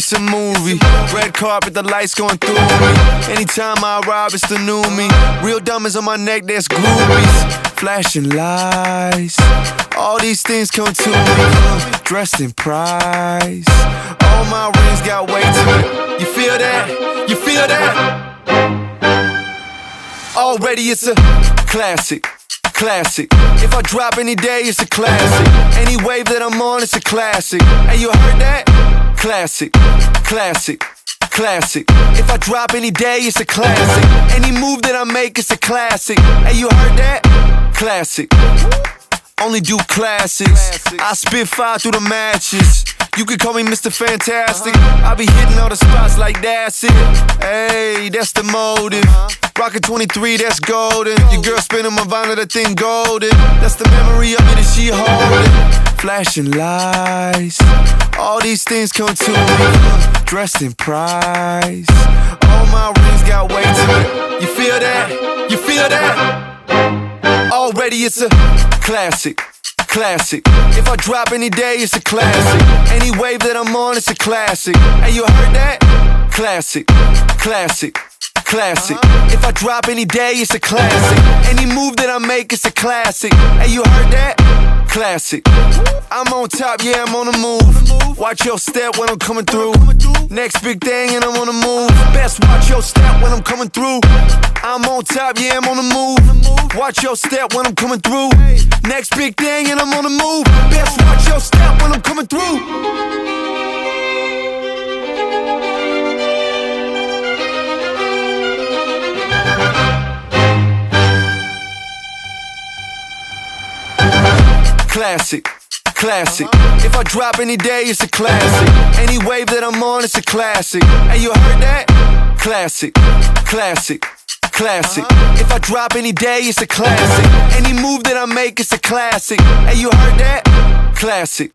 it's a movie. Red carpet, the lights going through me. Anytime I arrive, it's the new me. Real diamonds on my neck, that's groupies. Flashing lights, all these things come to me. Dressed in price, all my rings got weight to it. You feel that? You feel that? Already it's a classic. Classic. If I drop any day, it's a classic. Any wave that I'm on, it's a classic. Hey, you heard that? Classic, classic, classic. If I drop any day, it's a classic. Any move that I make, it's a classic. Hey, you heard that? Classic. Only do classics. I spit fire through the matches. You can call me Mr. Fantastic. I be hitting all the spots like that's it. Hey, that's the motive. Rockin' 23, that's golden. Your girl spinning my vinyl, that thing golden. That's the memory of me that she holding. Flashing lights, all these things come to me. Dressed in price, all my rings got weight to it. You feel that? You feel that? Already it's a classic. Classic. If I drop any day, it's a classic. Any wave that I'm on, it's a classic. Hey, you heard that? Classic, classic, classic. If I drop any day, it's a classic. Any move that I make, it's a classic. Hey, you heard that? Classic. I'm on top, yeah, I'm on the move. Watch your step when I'm coming through. Next big thing and I'm on the move. Best watch your step when I'm coming through. I'm on top, yeah, I'm on the move. Watch your step when I'm coming through. Next big thing and I'm on the move. Best watch your step when I'm coming through. Classic, classic. If I drop any day, it's a classic. Any wave that I'm on, it's a classic. Hey, you heard that? Classic, classic, classic. If I drop any day, it's a classic. Any move that I make, it's a classic. Hey, you heard that? Classic.